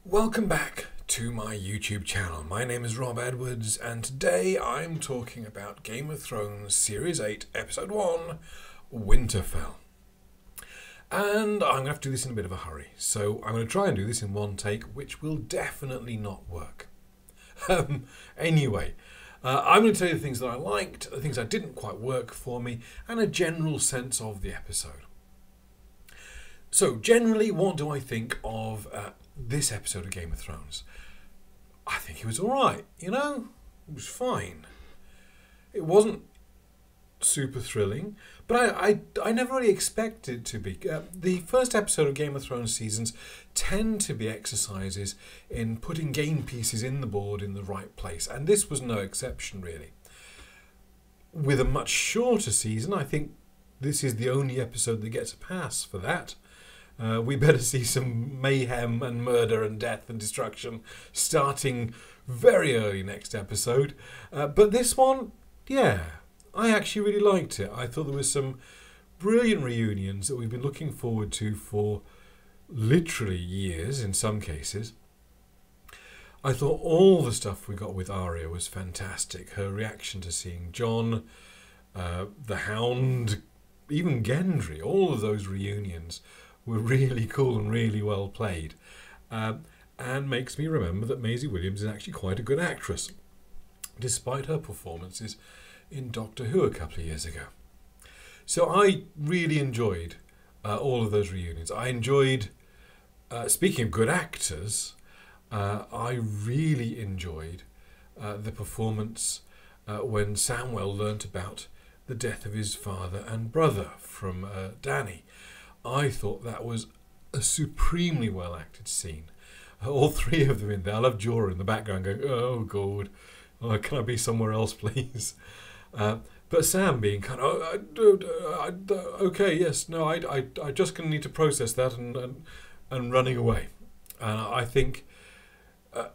Welcome back to my YouTube channel. My name is Rob Edwards and today I'm talking about Game of Thrones Series 8 Episode 1, Winterfell. And I'm going to have to do this in a bit of a hurry, so I'm going to try and do this in one take, which will definitely not work. Anyway, I'm going to tell you the things that I liked, the things that didn't quite work for me, and a general sense of the episode. So, generally, what do I think of this episode of Game of Thrones? I think it was alright, you know? It was fine. It wasn't super thrilling, but I never really expected it to be. The first episode of Game of Thrones seasons tend to be exercises in putting game pieces in the board in the right place, and this was no exception, really. With a much shorter season, I think this is the only episode that gets a pass for that. We better see some mayhem and murder and death and destruction starting very early next episode. But this one, yeah, I actually really liked it. I thought there was some brilliant reunions that we've been looking forward to for literally years in some cases. I thought all the stuff we got with Arya was fantastic. Her reaction to seeing Jon, the Hound, even Gendry, all of those reunions were really cool and really well played, and makes me remember that Maisie Williams is actually quite a good actress, despite her performances in Doctor Who a couple of years ago. So I really enjoyed all of those reunions. I enjoyed, speaking of good actors, I really enjoyed the performance when Samwell learnt about the death of his father and brother from Dany. I thought that was a supremely well acted scene. All three of them in there. I love Jorah in the background going, "Oh God, can I be somewhere else, please?" But Sam being kind of, "Okay, yes, no, I just gonna need to process that," and running away. I think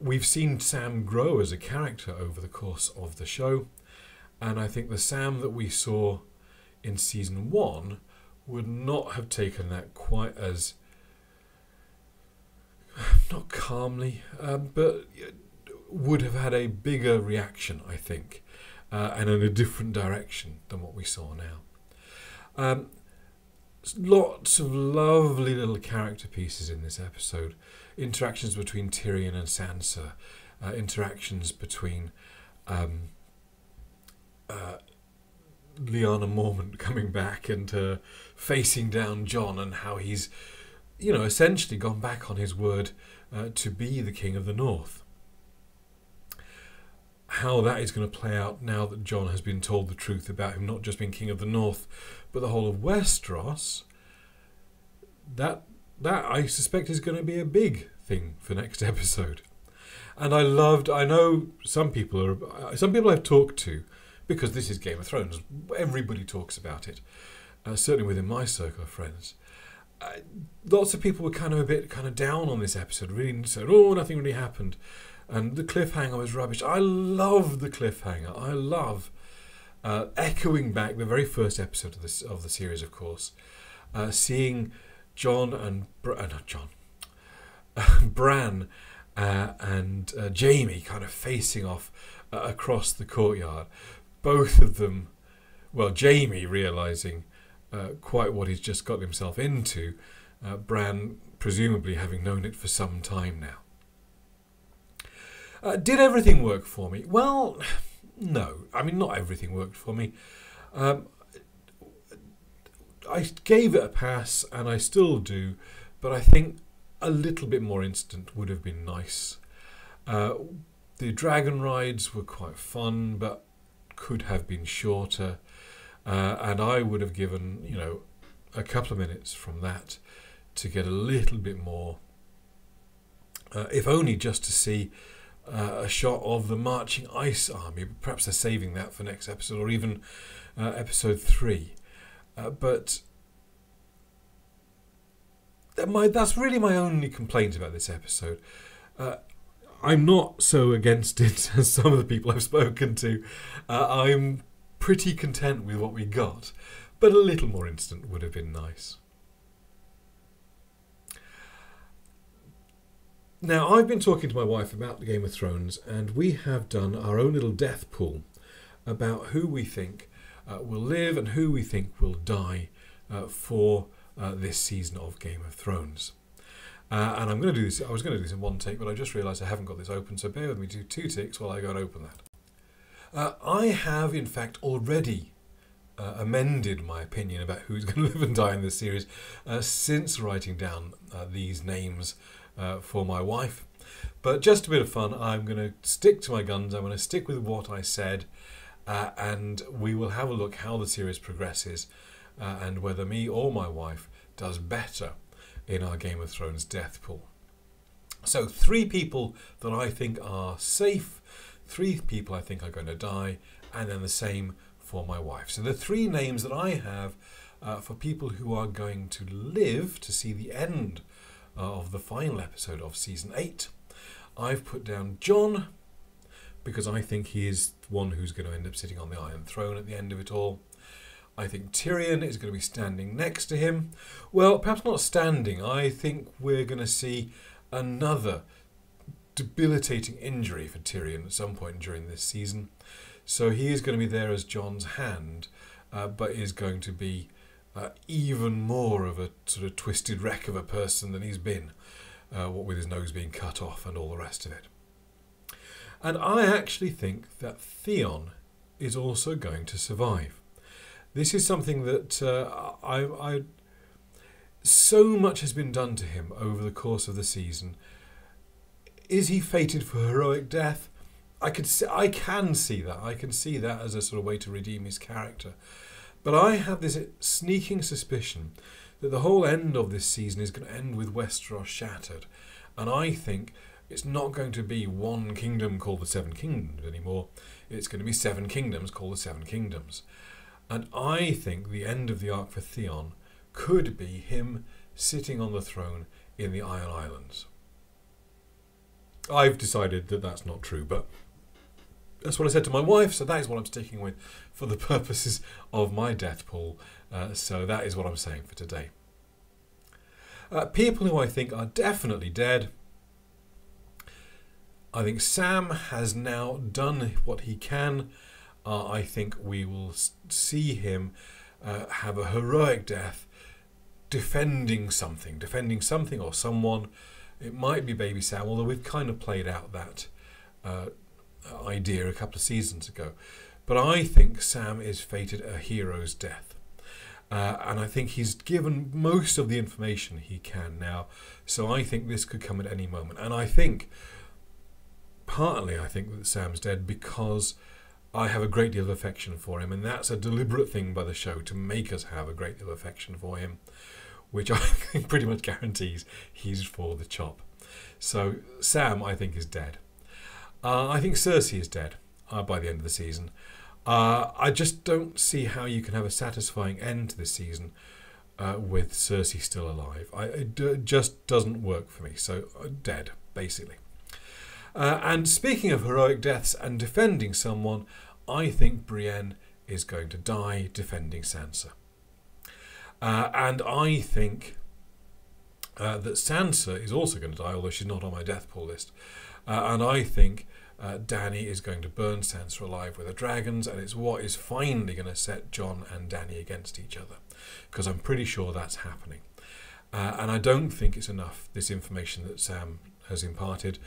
we've seen Sam grow as a character over the course of the show, and I think the Sam that we saw in season 1 would not have taken that quite as, not calmly, but would have had a bigger reaction, I think, and in a different direction than what we saw now. Lots of lovely little character pieces in this episode. Interactions between Tyrion and Sansa, interactions between Lyanna Mormont coming back and facing down Jon, and how he's, essentially gone back on his word to be the King of the North. How that is going to play out now that Jon has been told the truth about him not just being King of the North, but the whole of Westeros, that I suspect is going to be a big thing for next episode. And I know some people I've talked to, because this is Game of Thrones, everybody talks about it, certainly within my circle of friends. Lots of people were kind of a bit down on this episode, really said, "Oh, nothing really happened," and the cliffhanger was rubbish. I love the cliffhanger. I love echoing back the very first episode of the series, of course, seeing Jon and Bran and Jaime kind of facing off across the courtyard. Both of them, well, Jaime realising quite what he's just got himself into, Bran presumably having known it for some time now. Did everything work for me? Well, no. I mean, not everything worked for me. I gave it a pass, and I still do, but I think a little bit more instant would have been nice. The dragon rides were quite fun, but could have been shorter, and I would have given a couple of minutes from that to get a little bit more, if only just to see a shot of the marching ice army. Perhaps they're saving that for next episode, or even episode 3, but that's really my only complaint about this episode. I'm not so against it as some of the people I've spoken to. I'm pretty content with what we got, but a little more instant would have been nice. Now, I've been talking to my wife about the Game of Thrones, and we have done our own little death pool about who we think will live and who we think will die for this season of Game of Thrones. And I'm going to do this. I was going to do this in one take, but I just realised I haven't got this open, so bear with me. Do 2 ticks while I go and open that. I have, in fact, already amended my opinion about who's going to live and die in this series since writing down these names for my wife. But just a bit of fun, I'm going to stick to my guns. I'm going to stick with what I said, and we will have a look how the series progresses and whether me or my wife does better in our Game of Thrones death pool. So 3 people that I think are safe, 3 people I think are going to die, and then the same for my wife. So the 3 names that I have for people who are going to live to see the end of the final episode of season 8. I've put down Jon, because I think he is the one who's going to end up sitting on the Iron Throne at the end of it all. I think Tyrion is going to be standing next to him. Well, perhaps not standing. I think we're going to see another debilitating injury for Tyrion at some point during this season. So he is going to be there as Jon's hand, but is going to be even more of a sort of twisted wreck of a person than he's been, what with his nose being cut off and all the rest of it. And I actually think that Theon is also going to survive. This is something that so much has been done to him over the course of the season. Is he fated for heroic death? I can see that. I can see that as a sort of way to redeem his character. But I have this sneaking suspicion that the whole end of this season is going to end with Westeros shattered. And I think it's not going to be one kingdom called the Seven Kingdoms anymore. It's going to be 7 kingdoms called the Seven Kingdoms. And I think the end of the arc for Theon could be him sitting on the throne in the Iron Islands. I've decided that that's not true, but that's what I said to my wife, so that is what I'm sticking with for the purposes of my death pool. So that is what I'm saying for today. People who I think are definitely dead. I think Sam has now done what he can. I think we will see him have a heroic death defending something or someone. It might be baby Sam, although we've kind of played out that idea a couple of seasons ago. But I think Sam is fated a hero's death. And I think he's given most of the information he can now. So I think this could come at any moment. And I think, partly I think that Sam's dead because I have a great deal of affection for him. And that's a deliberate thing by the show to make us have a great deal of affection for him, which I think pretty much guarantees he's for the chop. So Sam, I think, is dead. I think Cersei is dead by the end of the season. I just don't see how you can have a satisfying end to this season with Cersei still alive. It just doesn't work for me. So dead, basically. And speaking of heroic deaths and defending someone, I think Brienne is going to die defending Sansa. And I think that Sansa is also going to die, although she's not on my death pool list. And I think Dany is going to burn Sansa alive with the dragons, and it's what is finally going to set Jon and Dany against each other, because I'm pretty sure that's happening. And I don't think it's enough, this information that Sam has imparted.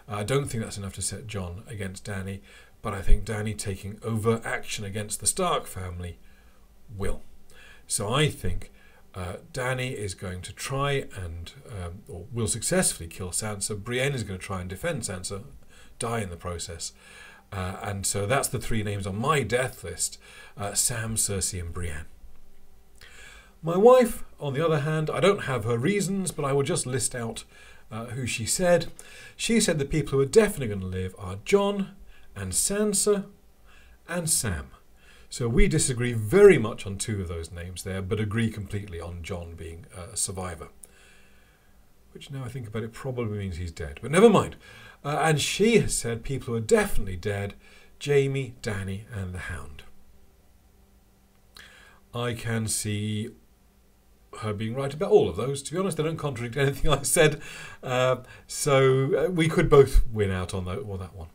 I don't think that's enough to set Jon against Dany, but I think Dany taking overt action against the Stark family will. So I think Dany is going to try and, or will successfully kill Sansa. Brienne is going to try and defend Sansa, die in the process. And so that's the 3 names on my death list, Sam, Cersei and Brienne. My wife, on the other hand, I don't have her reasons, but I will just list out who she said. She said the people who are definitely going to live are Jon and Sansa and Sam. So we disagree very much on 2 of those names there, but agree completely on Jon being a survivor. Which, now I think about it, probably means he's dead. But never mind. And she has said people who are definitely dead, Jaime, Dany and the Hound. I can see her being right about all of those. To be honest, they don't contradict anything I said. So we could both win out on that one.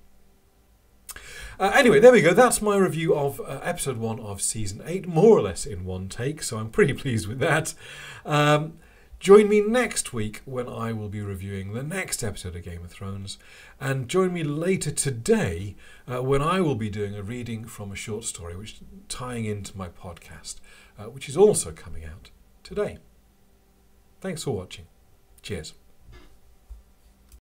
Anyway, there we go. That's my review of episode 1 of season 8, more or less in one take, so I'm pretty pleased with that. Join me next week when I will be reviewing the next episode of Game of Thrones, and join me later today when I will be doing a reading from a short story, which tying into my podcast, which is also coming out today. Thanks for watching. Cheers.